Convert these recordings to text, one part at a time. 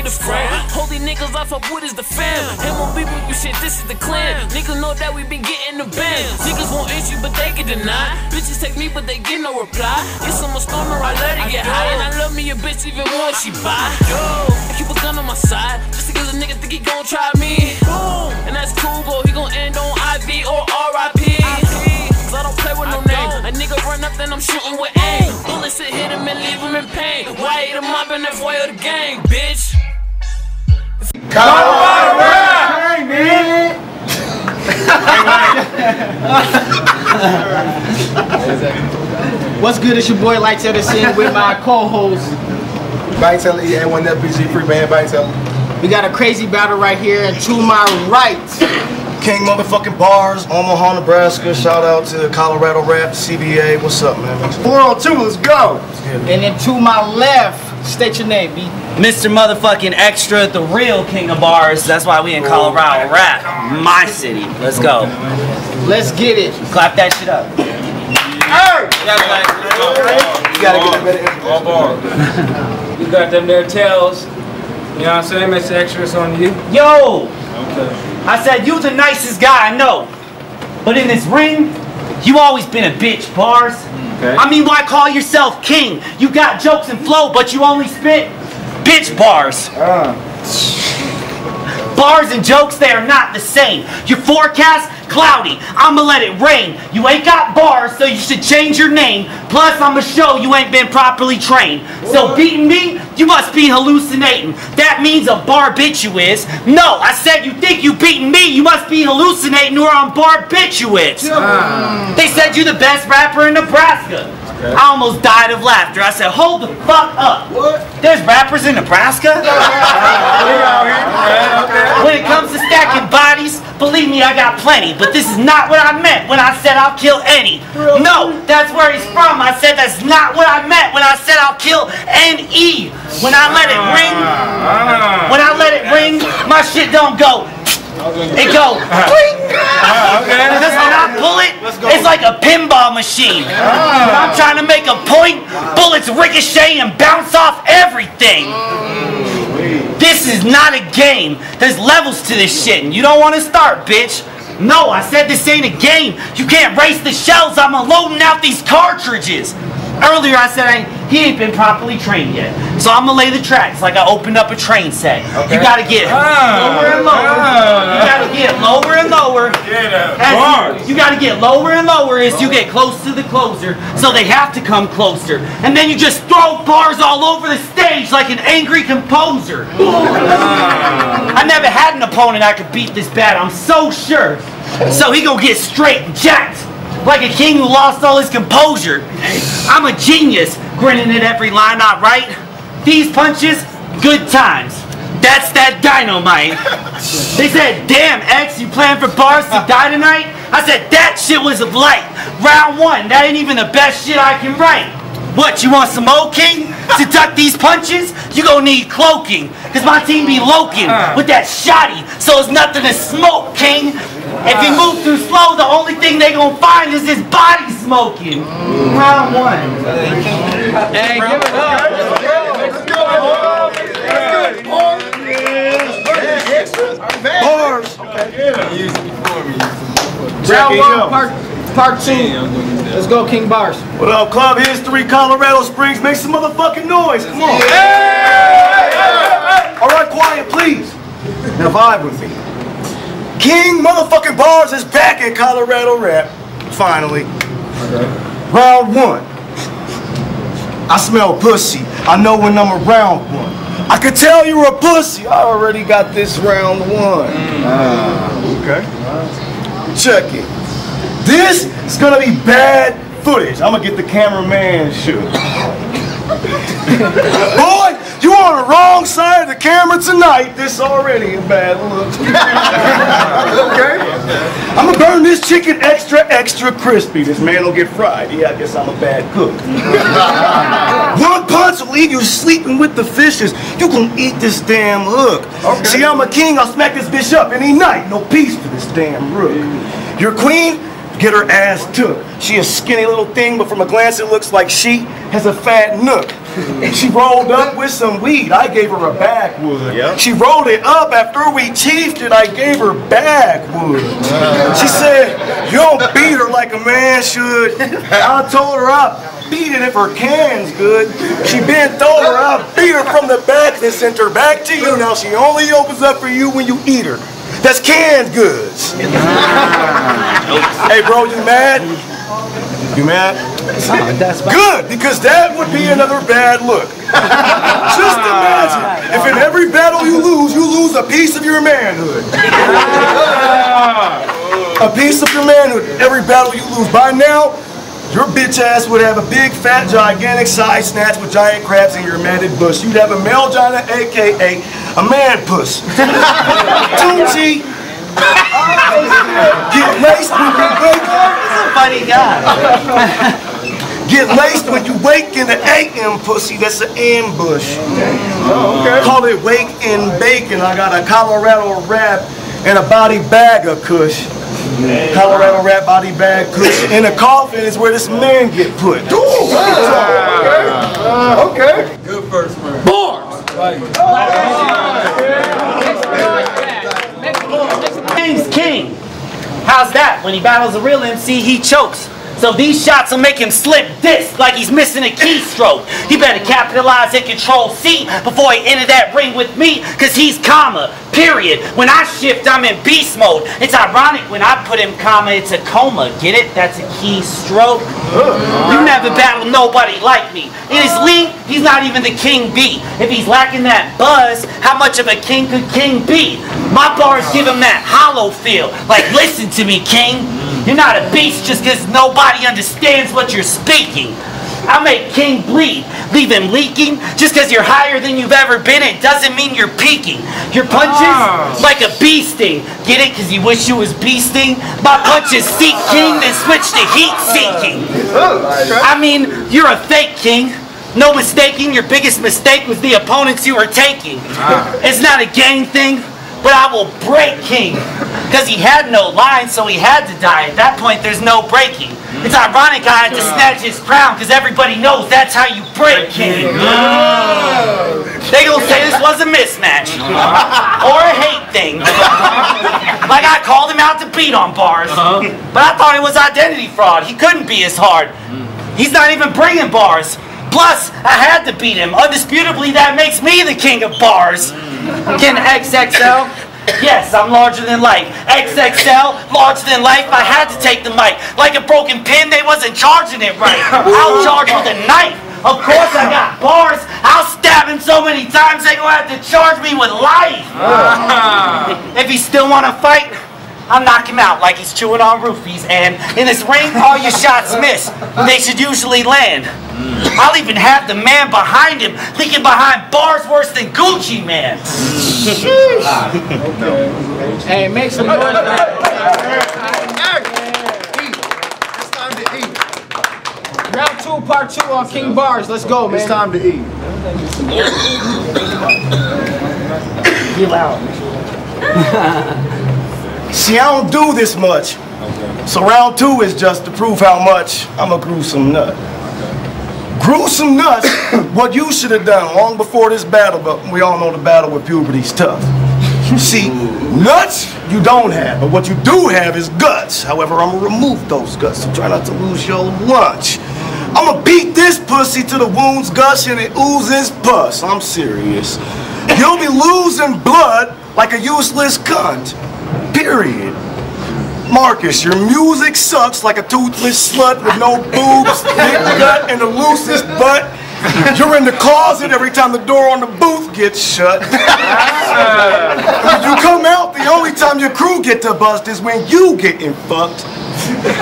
need a friend. Holy niggas I fuck with is the fam. Him on people, you shit, this is the clan. Niggas know that we been getting the bands. Niggas won't issue, but they get denied. Bitches take me, but they get no reply. Yes, I'm a stormer, I let it get high. And I love me a bitch even more if she buy. Yo, I keep a gun on my side, just in case a nigga think he gon' try me. Boom, and that's cool, but he gon' end on IV or RIP. Cause I don't play with no name. A nigga run up, then I'm shooting with aim. Bullets that hit him and leave him in pain. Why hit him up and that's why of the gang, bitch. Coloradorap! Hey, man! What's good? It's your boy Lyfe desean with my co-host. Byteller, E1 FBG free band Byteller. We got a crazy battle right here, and to my right, King motherfucking Barz, Omaha, Nebraska. Shout out to Coloradorap, CBA. What's up, man? 402, let's go! and then to my left, state your name, B. Mr.XtrA, the real king of bars. That's why we in Coloradorap, my city. Let's go. Let's get it. Clap that shit up. Hey! You gotta get a better All bars. You got them there tails. You know what I'm saying? Mr.XtrA's on you. Yo! Okay. I said, you the nicest guy I know. But in this ring, you always been a bitch, Barz. Okay. I mean, why call yourself king? You got jokes and flow, but you only spit bitch bars. Bars and jokes, they are not the same. Your forecast, cloudy. I'ma let it rain. You ain't got bars, so you should change your name. Plus, I'ma show you ain't been properly trained. So beating me, you must be hallucinating. That means a bar bitch you is. No, I said you think you beating me, you must be hallucinating or on barbiturates. They said you the best rapper in Nebraska. I almost died of laughter. I said, hold the fuck up. What? There's rappers in Nebraska? When it comes to stacking bodies, believe me, I got plenty. But this is not what I meant when I said I'll kill any. No, that's where he's from. I said that's not what I meant when I said I'll kill N-E. When I let it ring, my shit don't go. It go clink. Because when I pull it, it's like a pinball machine. When I'm trying to make a point, bullets ricochet and bounce off everything. This is not a game. There's levels to this shit, and you don't want to start, bitch. No, I said this ain't a game. You can't race the shells. I'm loading out these cartridges. Earlier I said he ain't been properly trained yet. So I'm gonna lay the tracks like I opened up a train set. Okay. You gotta get lower and lower. You gotta get lower and lower. You gotta get lower and lower as you get close to the closer. So they have to come closer. And then you just throw bars all over the stage like an angry composer. I never had an opponent I could beat this bad, I'm so sure. So he gonna get straight and jacked. Like a king who lost all his composure. I'm a genius, grinning at every line I write. These punches, good times. That's that dynamite. They said, damn, X, you plan for Barz to die tonight? I said, that shit was light. Round one, that ain't even the best shit I can write. What, you want some old king? To duck these punches, you gon' need cloaking. Cause my team be loking with that shotty, so it's nothing to smoke, king. If you move too slow, the only thing they gon' find is his body smoking. Round one. Hey, give it up. Let's go! Barz. Round one, part two. Let's go, King Barz. What up, Club History, Colorado Springs? Make some motherfucking noise. Come on. All right, quiet, please. Now vibe with me. King motherfucking Barz is back in Coloradorap. Finally. Round one. I smell pussy. I know when I'm around one. I could tell you were a pussy. I already got this round one. Okay. Check it. This is gonna be bad footage. I'm gonna get the cameraman shoot. Boy, you on the wrong side of the camera tonight. This already a bad look. Okay? I'm gonna burn this chicken extra crispy. This man will get fried. Yeah, I guess I'm a bad cook. One punch will leave you sleeping with the fishes. You gonna eat this damn hook. Okay. See, I'm a king. I'll smack this bitch up any night. No peace for this damn rook. Your queen? Get her ass took. She a skinny little thing, but from a glance it looks like she has a fat nook. She rolled up with some weed. I gave her a backwood. Yep. She rolled it up after we chiefed it. I gave her backwood. She said, "You don't beat her like a man should." I told her I beat it if her can's good. She bent over, I beat her from the back and sent her back to you. Now she only opens up for you when you eat her. That's canned goods. Hey bro, you mad? You mad? Good, because that would be another bad look. Just imagine, if in every battle you lose a piece of your manhood. A piece of your manhood, every battle you lose. By now, your bitch ass would have a big, fat, gigantic side snatch with giant crabs in your matted bush. You'd have a male vagina, a.k.a. a man puss. Tunchi. Get laced when you wake. He's a funny guy. Get laced when you wake in the AM pussy. That's an ambush. Oh, okay. Call it wake and bacon. I got a Coloradorap and a body bag of kush. Coloradorap body bag kush. In a coffin is where this man get put. Okay. Good first, man. Barz! King's king. How's that? When he battles a real MC, he chokes. So these shots will make him slip disc like he's missing a keystroke. He better capitalize and control C before he enter that ring with me, cause he's comma, period. When I shift, I'm in beast mode. It's ironic when I put him comma, it's a coma. Get it? That's a keystroke. You never battle nobody like me. In his league, he's not even the king bee. If he's lacking that buzz, how much of a king could king be? My bars give him that hollow feel. Like, listen to me, king. You're not a beast just because nobody understands what you're speaking. I make King bleed, leave him leaking. Just because you're higher than you've ever been, it doesn't mean you're peaking. Your punches, like a bee sting. Get it? Because you wish you was bee sting? My punches seek king, then switch to heat seeking. I mean, you're a fake king. No mistaking, your biggest mistake was the opponents you were taking. It's not a gang thing, but I will break king. Because he had no line, so he had to die. At that point, there's no breaking. It's ironic I had to snatch his crown, because everybody knows that's how you break king. They gonna say this was a mismatch. Or a hate thing. Like I called him out to beat on Barz. But I thought it was identity fraud. He couldn't be as hard. He's not even bringing Barz. Plus, I had to beat him. Undisputably, that makes me the king of Barz. Can XXL? Yes, I'm larger than life. XXL, larger than life. I had to take the mic. Like a broken pin, they wasn't charging it right. I'll charge with a knife. Of course I got Barz. I'll stab him so many times they gonna have to charge me with life. If he still wanna fight, I'll knock him out like he's chewing on roofies. And in this ring, all your shots miss. They should usually land. I'll even have the man behind him leaking behind Barz worse than Gucci Man. Hey, make some noise. It's time to eat. Round 2, part 2 on King Barz. Let's go, man. It's time to eat. Be loud. See, I don't do this much. So round 2 is just to prove how much I'm a gruesome nut. Gruesome nuts, what you should have done long before this battle, but we all know the battle with puberty's tough. See, nuts you don't have, but what you do have is guts. However, I'm gonna remove those guts, so try not to lose your lunch. I'm gonna beat this pussy till the wounds gush and it oozes pus. I'm serious. You'll be losing blood like a useless cunt. Period. Marcus, your music sucks like a toothless slut with no boobs, big gut, and the loosest butt. You're in the closet every time the door on the booth gets shut. When you come out, the only time your crew get to bust is when you getting fucked.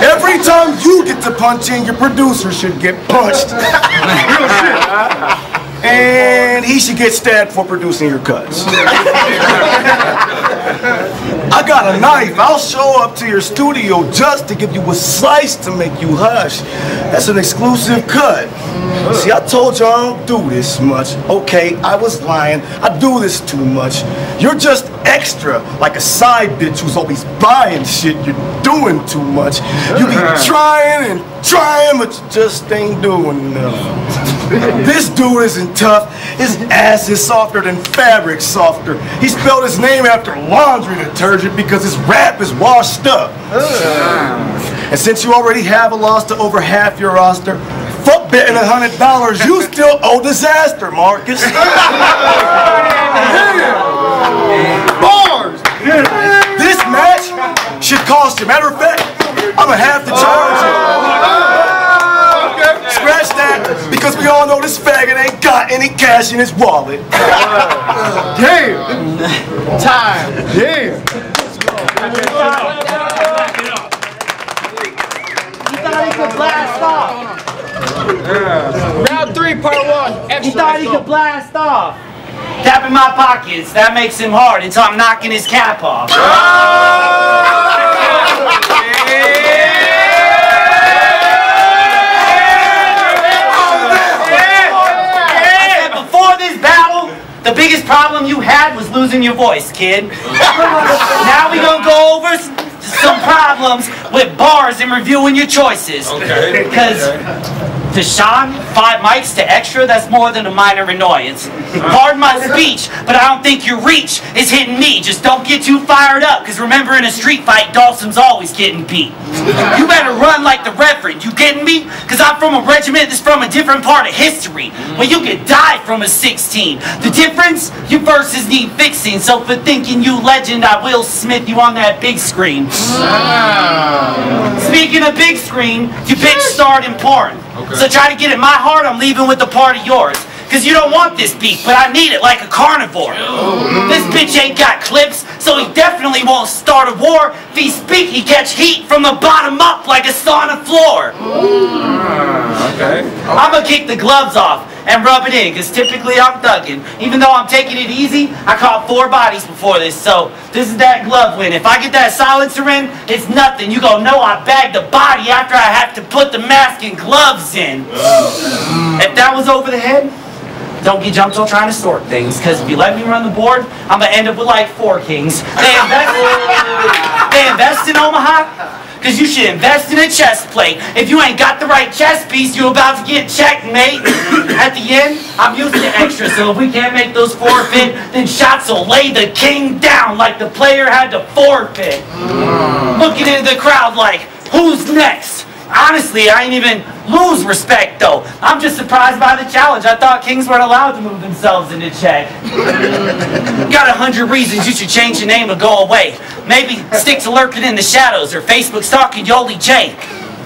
Every time you get to punch in, your producer should get punched. Real shit. And he should get stabbed for producing your cuts. I got a knife. I'll show up to your studio just to give you a slice to make you hush. That's an exclusive cut. See, I told you I don't do this much. Okay, I was lying. I do this too much. You're just extra, like a side bitch who's always buying shit. You're doing too much. You be trying and trying, but you just ain't doing enough. This dude isn't tough. His ass is softer than fabric softer. He spelled his name after laundry detergent because his rap is washed up. And since you already have a loss to over half your roster, fuck betting $100, you still owe disaster, Marcus. Barz! This match should cost you. Matter of fact, I'ma have to charge you. Scratch that, because we all know this faggot ain't got any cash in his wallet. Damn. Time. Damn. He thought he could blast off. Round 3, part 1. He thought he could blast off. Tapping my pockets, that makes him hard until I'm knocking his cap off. Before this battle, the biggest problem you had was losing your voice, kid. Now we gonna go over some problems with Barz and reviewing your choices. Okay. Because Deshaun, 5 mics to extra, that's more than a minor annoyance. Pardon my speech, but I don't think your reach is hitting me. Just don't get too fired up, because remember in a street fight, Dawson's always getting beat. You better run like the Reverend, you getting me? Because I'm from a regiment that's from a different part of history, where you could die from a 16. The difference? Your verses need fixing, so for thinking you legend, I will Smith you on that big screen. Speaking of big screen, you bitch starred in porn. Okay. So try to get at my heart, I'm leaving with a part of yours. Cause you don't want this beef, but I need it like a carnivore. This bitch ain't got clips, so he definitely won't start a war. If he speak, he catch heat from the bottom up like a sauna floor. Okay. I'ma kick the gloves off and rub it in, cause typically I'm thugging. Even though I'm taking it easy, I caught 4 bodies before this, so this is that glove win. If I get that silencer in, it's nothing. You gon' know I bagged the body after I have to put the mask and gloves in. If that was over the head, don't get jumped on trying to sort things, because if you let me run the board, I'm going to end up with like 4 kings. They invest in Omaha, because you should invest in a chest plate. If you ain't got the right chess piece, you're about to get checkmate. At the end, I'm used to extra, so if we can't make those forfeit, then shots will lay the king down like the player had to forfeit. Looking into the crowd like, who's next? Honestly, I ain't even lose respect though. I'm just surprised by the challenge. I thought kings weren't allowed to move themselves into check. Got 100 reasons you should change your name or go away. Maybe stick to lurking in the shadows or Facebook stalking Yoli J.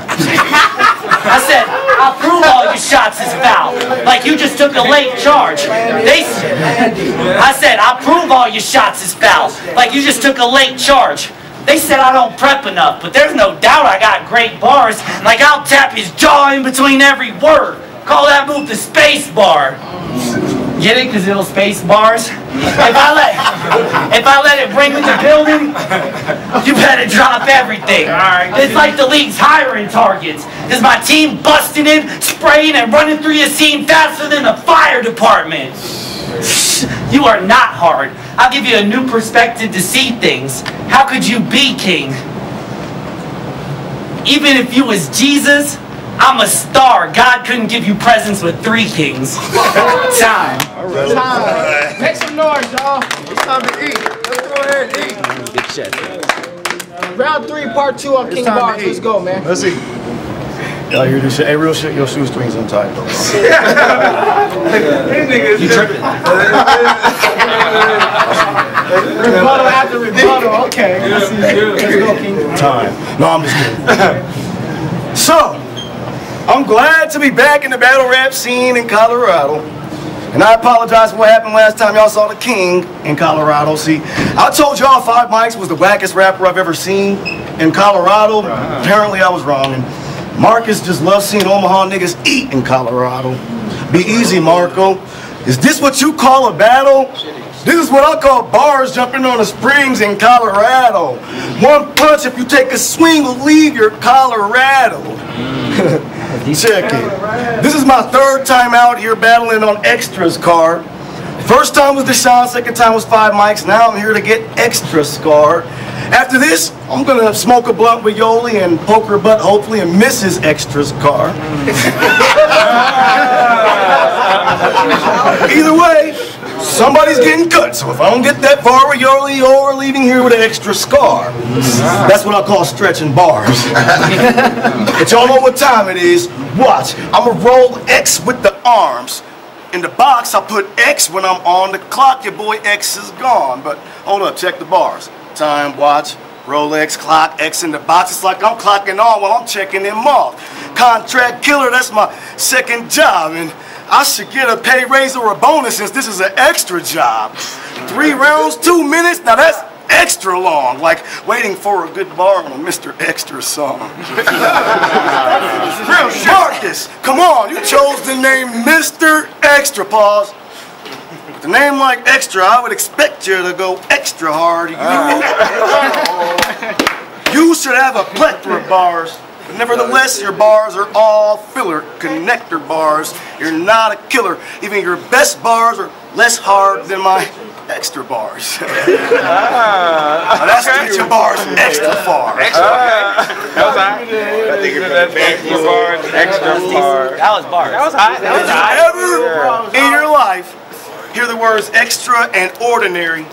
I said, I'll prove all your shots is foul. Like you just took a late charge. I said, I'll prove all your shots is foul. Like you just took a late charge. They said I don't prep enough, but there's no doubt I got great bars. Like I'll tap his jaw in between every word. Call that move the space bar. Get it? Cause it'll space bars. If I let it bring with the building, you better drop everything. It's like the league's hiring targets. Cause my team busting in, spraying and running through your scene faster than the fire department. You are not hard. I'll give you a new perspective to see things. How could you be king? Even if you was Jesus, I'm a star. God couldn't give you presents with 3 kings. Time. Right. Time. Make some noise, y'all. It's time to eat. Let's go ahead and eat. Big chest. Round 3, part 2 on King Barz. Let's go, man. Let's eat. Y'all hear this shit? Hey, real shit, your shoestrings untied, though. You tripping. Rebuttal after rebuttal. Okay. Let's go, King. Time. No, I'm just kidding. So, I'm glad to be back in the battle rap scene in Colorado. And I apologize for what happened last time y'all saw the King in Colorado. See, I told y'all 5 Mics was the wackest rapper I've ever seen in Colorado. Apparently I was wrong. And Marcus just loves seeing Omaha niggas eat in Colorado. Be easy, Marco. Is this what you call a battle? This is what I call Barz jumping on the springs in Colorado. 1 punch if you take a swing will leave your Colorado. Check it. This is my 3rd time out here battling on Extra's card. First time was Deshaun, 2nd time was 5 Mics. Now I'm here to get extra scarred. After this, I'm gonna smoke a blunt with Yoli and poke her butt, hopefully, in Mrs. Xtra's car. Either way, somebody's getting cut, so if I don't get that far with Yoli, you're leaving here with an extra scar. That's what I call stretching bars. But y'all know what time it is. Watch, I'ma roll X with the arms. In the box, I put X when I'm on the clock. Your boy X is gone. But hold up, check the bars. Time, watch, roll X, clock, X in the box. It's like I'm clocking on while I'm checking him off. Contract killer, that's my second job. And I should get a pay raise or a bonus since this is an extra job. 3 rounds, 2 minutes, now that's extra long. Like waiting for a good bar on a Mr.XtrA song. Marcus, come on, you chose the name Mr.XtrA, pause. With a name like Xtra, I would expect you to go extra hard. You should have a plethora of bars. But nevertheless, your bars are all filler, connector bars. You're not a killer. Even your best bars are less hard than my extra bars. That's to get your bars extra far. That was hot. I think that's extra bars, extra bars. That was bars. That was hot. That was hot. Ever in your life hear the words extra and ordinary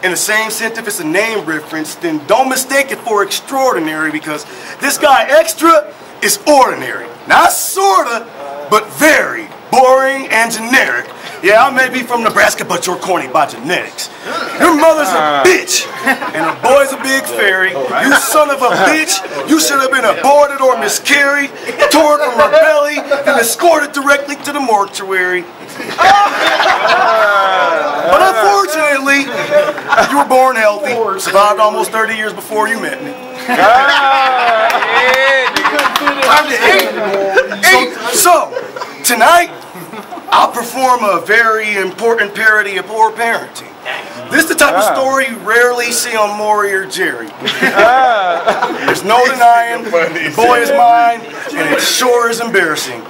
in the same sentence as a name reference, then don't mistake it for extraordinary, because this guy Xtra is ordinary. Not sorta, but very boring and generic. Yeah, I may be from Nebraska, but you're corny by genetics. Your mother's a bitch, and her boy's a big fairy. You son of a bitch, you should have been aborted or miscarried, torn from her belly, and escorted directly to the mortuary. But unfortunately, you were born healthy, survived almost 30 years before you met me. So, tonight, I'll perform a very important parody of poor parenting. This is the type of story you rarely see on Maury or Jerry. There's no denying, the boy is mine, and it sure is embarrassing.